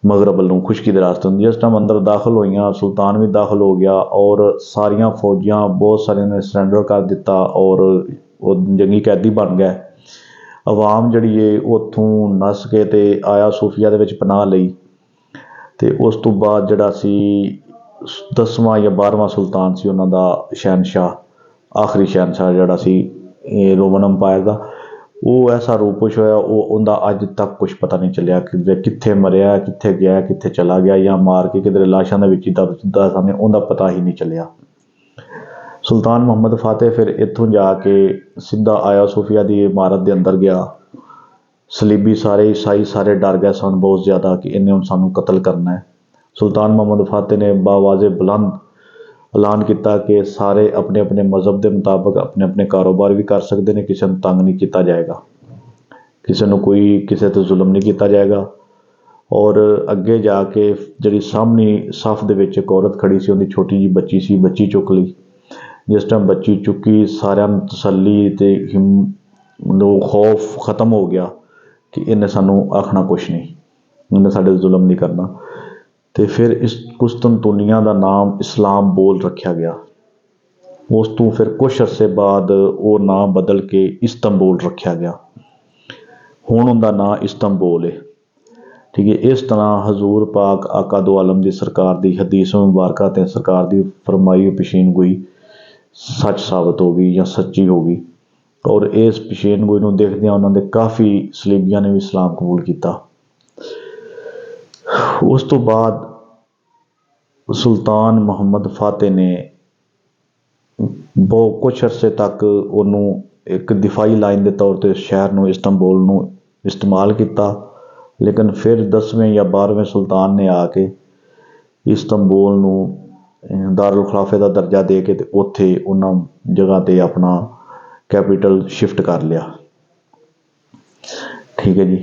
ਮਗਰਬ ਵੱਲੋਂ ਖੁਸ਼ਕੀ ਦੇ ਰਾਸਤੇ ਨੂੰ। ਜਿਸ ਟਾਈਮ ਅੰਦਰ ਦਾਖਲ ਹੋਈਆਂ, ਸੁਲਤਾਨ ਵੀ ਦਾਖਲ ਹੋ ਗਿਆ ਔਰ ਸਾਰੀਆਂ ਫੌਜਾਂ ਬਹੁਤ ਸਾਰਿਆਂ ਨੇ ਸਰੈਂਡਰ ਕਰ ਦਿੱਤਾ ਔਰ ਉਹ ਜੰਗੀ ਕੈਦੀ ਬਣ ਗਏ। ਆਵਾਮ ਜਿਹੜੀ ਹੈ ਉੱਥੋਂ ਨੱਸ ਕੇ ਤੇ ਆਇਆ ਸੂਫੀਆ ਦੇ ਵਿੱਚ ਪਨਾਹ ਲਈ। ਤੇ ਉਸ ਤੋਂ ਬਾਅਦ ਜਿਹੜਾ ਸੀ 10ਵਾਂ ਜਾਂ 12ਵਾਂ ਸੁਲਤਾਨ ਸੀ ਉਹਨਾਂ ਦਾ ਸ਼ਹਿਨਸ਼ਾਹ, ਆਖਰੀ ਸ਼ਹਿਨਸ਼ਾਹ ਜਿਹੜਾ ਸੀ ਇਹ ਰੋਮਨ ਅੰਪਾਇਰ ਦਾ, ਉਹ ਐਸਾ ਰੂਪੁਸ਼ ਹੋਇਆ, ਉਹਦਾ ਅੱਜ ਤੱਕ ਕੁਛ ਪਤਾ ਨਹੀਂ ਚੱਲਿਆ ਕਿ ਕਿੱਥੇ ਮਰਿਆ, ਕਿੱਥੇ ਗਿਆ, ਕਿੱਥੇ ਚਲਾ ਗਿਆ, ਜਾਂ ਮਾਰ ਕੇ ਕਿਧਰੇ ਲਾਸ਼ਾਂ ਦੇ ਵਿੱਚ ਹੀ ਦੱਬ ਦਿੱਤਾ ਸਾਹਮਣੇ, ਉਹਦਾ ਪਤਾ ਹੀ ਨਹੀਂ ਚੱਲਿਆ। ਸੁਲਤਾਨ ਮੁਹੰਮਦ ਫਤਿਹ ਫਿਰ ਇੱਥੋਂ ਜਾ ਕੇ ਸਿੱਧਾ ਆਇਆ ਸੂਫੀਆ ਦੀ ਇਮਾਰਤ ਦੇ ਅੰਦਰ ਗਿਆ। ਸਲੀਬੀ ਸਾਰੇ ਈਸਾਈ ਸਾਰੇ ਡਰ ਗਏ ਸਨ ਬਹੁਤ ਜ਼ਿਆਦਾ ਕਿ ਇਹਨੇ ਹੁਣ ਸਾਨੂੰ ਕਤਲ ਕਰਨਾ ਹੈ। ਸੁਲਤਾਨ ਮੁਹੰਮਦ ਫਤਿਹ ਨੇ ਬਾਵਾਜ਼ੇ ਬੁਲੰਦ ਐਲਾਨ ਕੀਤਾ ਕਿ ਸਾਰੇ ਆਪਣੇ ਆਪਣੇ ਮਜ਼ਹਬ ਦੇ ਮੁਤਾਬਕ ਆਪਣੇ ਆਪਣੇ ਕਾਰੋਬਾਰ ਵੀ ਕਰ ਸਕਦੇ ਨੇ, ਕਿਸੇ ਨੂੰ ਤੰਗ ਨਹੀਂ ਕੀਤਾ ਜਾਏਗਾ, ਕਿਸੇ ਨੂੰ ਕੋਈ ਕਿਸੇ 'ਤੇ ਜ਼ੁਲਮ ਨਹੀਂ ਕੀਤਾ ਜਾਏਗਾ। ਔਰ ਅੱਗੇ ਜਾ ਕੇ ਜਿਹੜੀ ਸਾਹਮਣੀ ਸਫ਼ ਦੇ ਵਿੱਚ ਇੱਕ ਔਰਤ ਖੜੀ ਸੀ, ਉਹਦੀ ਛੋਟੀ ਜਿਹੀ ਬੱਚੀ ਸੀ, ਬੱਚੀ ਚੁੱਕ ਲਈ। ਜਿਸ ਟਾਈਮ ਬੱਚੀ ਚੁੱਕੀ ਸਾਰਿਆਂ ਨੂੰ ਤਸੱਲੀ ਤੇ ਖੌਫ ਖ਼ਤਮ ਹੋ ਗਿਆ ਕਿ ਇਹਨੇ ਸਾਨੂੰ ਆਖਣਾ ਕੁਛ ਨਹੀਂ, ਇਹਨੇ ਸਾਡੇ ਜ਼ੁਲਮ ਨਹੀਂ ਕਰਨਾ। ਤੇ ਫਿਰ ਇਸ ਕੁਸਤਨਤੁਨੀਆ ਦਾ ਨਾਮ ਇਸਲਾਮ ਬੋਲ ਰੱਖਿਆ ਗਿਆ। ਉਸ ਤੋਂ ਫਿਰ ਕੁਛ ਅਰਸੇ ਬਾਅਦ ਉਹ ਨਾਂ ਬਦਲ ਕੇ ਇਸਤੰਬੂਲ ਰੱਖਿਆ ਗਿਆ। ਹੁਣ ਉਹਦਾ ਨਾਂ ਇਸਤੰਬੂਲ ਹੈ, ਠੀਕ ਹੈ। ਇਸ ਤਰ੍ਹਾਂ ਹਜ਼ੂਰ ਪਾਕ ਆਕਾ ਦੋ ਆਲਮ ਦੀ ਸਰਕਾਰ ਦੀ ਹਦੀਸ ਮੁਬਾਰਕਾ ਤੇ ਸਰਕਾਰ ਦੀ ਫਰਮਾਈ ਪੇਸ਼ੀਨਗੋਈ ਸੱਚ ਸਾਬਤ ਹੋ ਗਈ ਜਾਂ ਸੱਚੀ ਹੋ ਗਈ। ਔਰ ਇਸ ਪੇਸ਼ੀਨਗੋਈ ਨੂੰ ਦੇਖਦਿਆਂ ਉਹਨਾਂ ਦੇ ਕਾਫੀ ਸਲੀਬੀਆਂ ਨੇ ਵੀ ਇਸਲਾਮ ਕਬੂਲ ਕੀਤਾ। ਉਸ ਤੋਂ ਬਾਅਦ ਸੁਲਤਾਨ ਮੁਹੰਮਦ ਫਾਤਿਹ ਨੇ ਬਹੁਤ ਕੁਛ ਅਰਸੇ ਤੱਕ ਉਹਨੂੰ ਇੱਕ ਦਿਫਾਈ ਲਾਈਨ ਦੇ ਤੌਰ 'ਤੇ ਸ਼ਹਿਰ ਨੂੰ ਇਸਤੰਬੁਲ ਨੂੰ ਇਸਤੇਮਾਲ ਕੀਤਾ, ਲੇਕਿਨ ਫਿਰ 10ਵੇਂ ਜਾਂ 12ਵੇਂ ਸੁਲਤਾਨ ਨੇ ਆ ਕੇ ਇਸਤੰਬੁਲ ਨੂੰ ਦਾਰੁਲ ਖਿਲਾਫੇ ਦਾ ਦਰਜਾ ਦੇ ਕੇ ਤੇ ਉੱਥੇ ਉਹਨਾਂ ਜਗ੍ਹਾ 'ਤੇ ਆਪਣਾ ਕੈਪੀਟਲ ਸ਼ਿਫਟ ਕਰ ਲਿਆ। ਠੀਕ ਹੈ ਜੀ।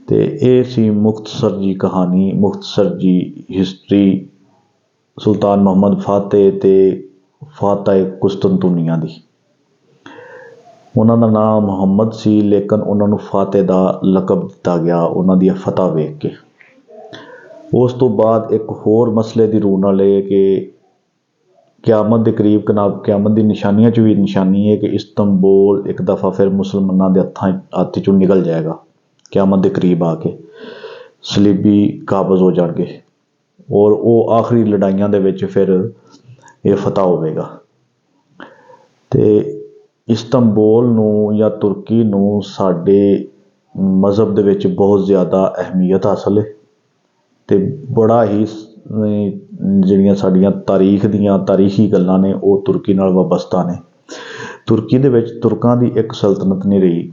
ਅਤੇ ਇਹ ਸੀ ਮੁਖਤਸਰ ਜੀ ਕਹਾਣੀ, ਮੁਖਤਸਰ ਜੀ ਹਿਸਟਰੀ ਸੁਲਤਾਨ ਮੁਹੰਮਦ ਫਾਤਿਹ ਅਤੇ ਫਾਤਿਹ ਕੁਸਤਨਤੁਨੀਆ ਦੀ। ਉਹਨਾਂ ਦਾ ਨਾਮ ਮੁਹੰਮਦ ਸੀ, ਲੇਕਿਨ ਉਹਨਾਂ ਨੂੰ ਫਾਤਿਹ ਦਾ ਲਕਬ ਦਿੱਤਾ ਗਿਆ ਉਹਨਾਂ ਦੀਆਂ ਫਤ੍ਹਾ ਵੇਖ ਕੇ। ਉਸ ਤੋਂ ਬਾਅਦ ਇੱਕ ਹੋਰ ਮਸਲੇ ਦੀ ਰੂਹ ਨਾਲ ਇਹ ਕਿ ਕਿਆਮਤ ਦੇ ਕਰੀਬ ਕਿਆਮਤ ਦੀ ਨਿਸ਼ਾਨੀਆਂ 'ਚ ਵੀ ਨਿਸ਼ਾਨੀ ਹੈ ਕਿ ਇਸਤੰਬੁਲ ਇੱਕ ਦਫਾ ਫਿਰ ਮੁਸਲਮਾਨਾਂ ਦੇ ਹੱਥ 'ਚੋਂ ਨਿਕਲ ਜਾਏਗਾ। ਕਿਆਮਤ ਦੇ ਕਰੀਬ ਆ ਕੇ ਸਲੀਬੀ ਕਾਬਜ਼ ਹੋ ਜਾਣਗੇ ਔਰ ਉਹ ਆਖਰੀ ਲੜਾਈਆਂ ਦੇ ਵਿੱਚ ਫਿਰ ਇਹ ਫਤ੍ਹਾ ਹੋਵੇਗਾ। ਅਤੇ ਇਸਤੰਬੁਲ ਨੂੰ ਜਾਂ ਤੁਰਕੀ ਨੂੰ ਸਾਡੇ ਮਜ਼ਹਬ ਦੇ ਵਿੱਚ ਬਹੁਤ ਜ਼ਿਆਦਾ ਅਹਿਮੀਅਤ ਹਾਸਲ ਹੈ ਅਤੇ ਬੜਾ ਹੀ ਜਿਹੜੀਆਂ ਸਾਡੀਆਂ ਤਾਰੀਖੀ ਗੱਲਾਂ ਨੇ ਉਹ ਤੁਰਕੀ ਨਾਲ ਵਾਬਸਤਾ ਨੇ। ਤੁਰਕੀ ਦੇ ਵਿੱਚ ਤੁਰਕਾਂ ਦੀ ਇੱਕ ਸਲਤਨਤ ਨਹੀਂ ਰਹੀ।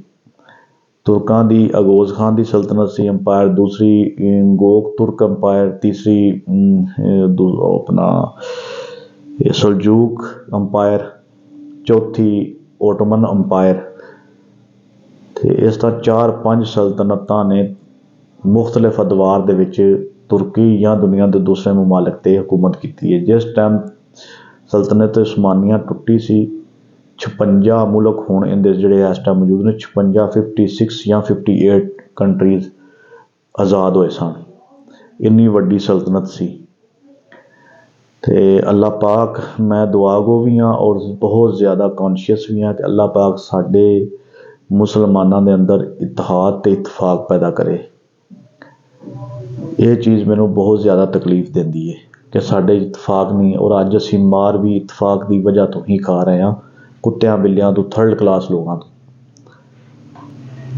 ਤੁਰਕਾਂ ਦੀ ਅਗੋਜ਼ ਖਾਨ ਦੀ ਸਲਤਨਤ ਸੀ ਅੰਪਾਇਰ, ਦੂਸਰੀ ਗੋਕ ਤੁਰਕ ਅੰਪਾਇਰ, ਤੀਸਰੀ ਆਪਣਾ ਸਲਜੂਕ ਅੰਪਾਇਰ, ਚੌਥੀ ਓਟੋਮਨ ਅੰਪਾਇਰ। ਅਤੇ ਇਸ ਤਰ੍ਹਾਂ 4-5 ਸਲਤਨਤਾਂ ਨੇ ਮੁਖਤਲਿਫ ਅਦਵਾਰ ਦੇ ਵਿੱਚ ਤੁਰਕੀ ਜਾਂ ਦੁਨੀਆ ਦੇ ਦੂਸਰੇ ਮਮਾਲਕ 'ਤੇ ਹਕੂਮਤ ਕੀਤੀ ਹੈ। ਜਿਸ ਟਾਈਮ ਸਲਤਨਤ ਉਸਮਾਨੀਆ ਟੁੱਟੀ ਸੀ 56 ਮੁਲਕ ਹੁਣ ਇਹਦੇ ਜਿਹੜੇ ਇਸ ਟਾਈਮ ਮੌਜੂਦ ਨੇ 56 ਜਾਂ 58 ਕੰਟਰੀਜ਼ ਆਜ਼ਾਦ ਹੋਏ ਸਨ। ਇੰਨੀ ਵੱਡੀ ਸਲਤਨਤ ਸੀ। ਅਤੇ ਅੱਲਾਹ ਪਾਕ, ਮੈਂ ਦੁਆਗੋ ਵੀ ਹਾਂ ਔਰ ਬਹੁਤ ਜ਼ਿਆਦਾ ਕੌਨਸ਼ੀਅਸ ਵੀ ਹਾਂ ਕਿ ਅੱਲਾਹ ਪਾਕ ਸਾਡੇ ਮੁਸਲਮਾਨਾਂ ਦੇ ਅੰਦਰ ਇਤਿਹਾਦ ਅਤੇ ਇਤਫਾਕ ਪੈਦਾ ਕਰੇ। ਇਹ ਚੀਜ਼ ਮੈਨੂੰ ਬਹੁਤ ਜ਼ਿਆਦਾ ਤਕਲੀਫ ਦਿੰਦੀ ਹੈ ਕਿ ਸਾਡੇ ਇਤਫਾਕ ਨਹੀਂ, ਔਰ ਅੱਜ ਅਸੀਂ ਮਾਰ ਵੀ ਇਤਫਾਕ ਦੀ ਵਜ੍ਹਾ ਤੋਂ ਹੀ ਖਾ ਰਹੇ ਹਾਂ, ਕੁੱਤਿਆਂ ਬਿੱਲਿਆਂ ਤੋਂ, ਥਰਡ ਕਲਾਸ ਲੋਕਾਂ ਤੋਂ।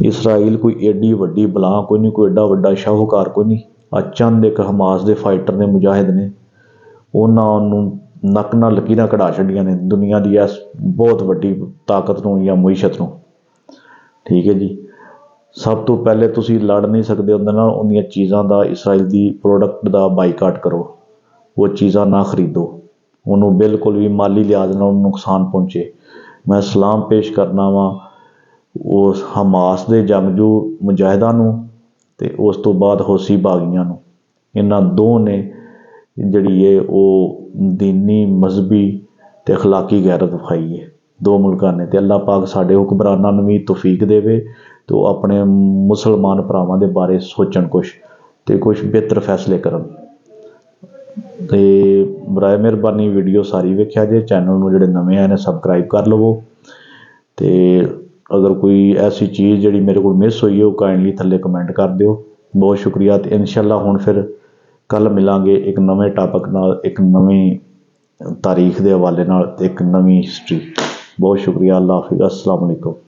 ਇਸਰਾਈਲ ਕੋਈ ਏਡੀ ਵੱਡੀ ਬਲਾ ਕੋਈ ਨਹੀਂ, ਕੋਈ ਏਡਾ ਵੱਡਾ ਸ਼ਾਹੂਕਾਰ ਕੋਈ ਨਹੀਂ। ਚੰਦ ਇੱਕ ਹਮਾਸ ਦੇ ਫਾਈਟਰ ਨੇ, ਮੁਜਾਹਿਦ ਨੇ, ਉਹਨਾਂ ਨੂੰ ਨੱਕ ਨਾਲ ਲਕੀਰਾਂ ਕਢਾ ਛੱਡੀਆਂ ਨੇ ਦੁਨੀਆ ਦੀ ਇਸ ਬਹੁਤ ਵੱਡੀ ਤਾਕਤ ਨੂੰ ਜਾਂ ਮੁਈਸ਼ਤ ਨੂੰ। ਠੀਕ ਹੈ ਜੀ। ਸਭ ਤੋਂ ਪਹਿਲੇ ਤੁਸੀਂ ਲੜ ਨਹੀਂ ਸਕਦੇ ਉਹਦੇ ਨਾਲ, ਉਹਦੀਆਂ ਚੀਜ਼ਾਂ ਦਾ, ਇਸਰਾਈਲ ਦੀ ਪ੍ਰੋਡਕਟ ਦਾ ਬਾਈਕਾਟ ਕਰੋ। ਉਹ ਚੀਜ਼ਾਂ ਨਾ ਖਰੀਦੋ, ਉਹਨੂੰ ਬਿਲਕੁਲ ਵੀ ਮਾਲੀ ਲਿਹਾਜ਼ ਨਾਲ ਉਹਨੂੰ ਨੁਕਸਾਨ ਪਹੁੰਚੇ। ਮੈਂ ਸਲਾਮ ਪੇਸ਼ ਕਰਨਾ ਵਾਂ ਉਸ ਹਮਾਸ ਦੇ ਜੰਗਜੂ ਮੁਜਾਹਿਦਾਂ ਨੂੰ ਅਤੇ ਉਸ ਤੋਂ ਬਾਅਦ ਹੌਸੀ ਬਾਗੀਆਂ ਨੂੰ। ਇਹਨਾਂ ਦੋ ਨੇ ਜਿਹੜੀ ਹੈ ਉਹ ਦੀਨੀ, ਮਜ਼ਹਬੀ ਅਤੇ ਅਖਲਾਕੀ ਗੈਰਤ ਵਿਖਾਈ ਹੈ ਦੋ ਮੁਲਕਾਂ ਨੇ। ਅਤੇ ਅੱਲਾਹ ਪਾਕ ਸਾਡੇ ਹੁਕਮਰਾਨਾਂ ਨੂੰ ਵੀ ਤੌਫੀਕ ਦੇਵੇ ਅਤੇ ਉਹ ਆਪਣੇ ਮੁਸਲਮਾਨ ਭਰਾਵਾਂ ਦੇ ਬਾਰੇ ਸੋਚਣ ਕੁਛ ਅਤੇ ਕੁਛ ਬਿਹਤਰ ਫੈਸਲੇ ਕਰਨ। ਅਤੇ ਬਰਾਏ ਮਿਹਰਬਾਨੀ ਵੀਡੀਓ ਸਾਰੀ ਵੇਖਿਆ ਜੇ। ਚੈਨਲ ਨੂੰ ਜਿਹੜੇ ਨਵੇਂ ਆਏ ਨੇ ਸਬਸਕ੍ਰਾਈਬ ਕਰ ਲਵੋ। ਅਤੇ ਅਗਰ ਕੋਈ ਐਸੀ ਚੀਜ਼ ਜਿਹੜੀ ਮੇਰੇ ਕੋਲ ਮਿਸ ਹੋਈ ਹੈ ਉਹ ਕਾਈਂਡਲੀ ਥੱਲੇ ਕਮੈਂਟ ਕਰ ਦਿਓ। ਬਹੁਤ ਸ਼ੁਕਰੀਆ। ਅਤੇ ਇਨਸ਼ਾਅੱਲਾ ਹੁਣ ਫਿਰ ਕੱਲ੍ਹ ਮਿਲਾਂਗੇ ਇੱਕ ਨਵੇਂ ਟਾਪਿਕ ਨਾਲ, ਇੱਕ ਨਵੀਂ ਤਾਰੀਖ ਦੇ ਹਵਾਲੇ ਨਾਲ ਅਤੇ ਇੱਕ ਨਵੀਂ ਹਿਸਟਰੀ। ਬਹੁਤ ਸ਼ੁਕਰੀਆ। ਅੱਲਾਹ ਹਾਫਿਜ਼। ਅਸਲਾਮ ਅਲੈਕੁਮ।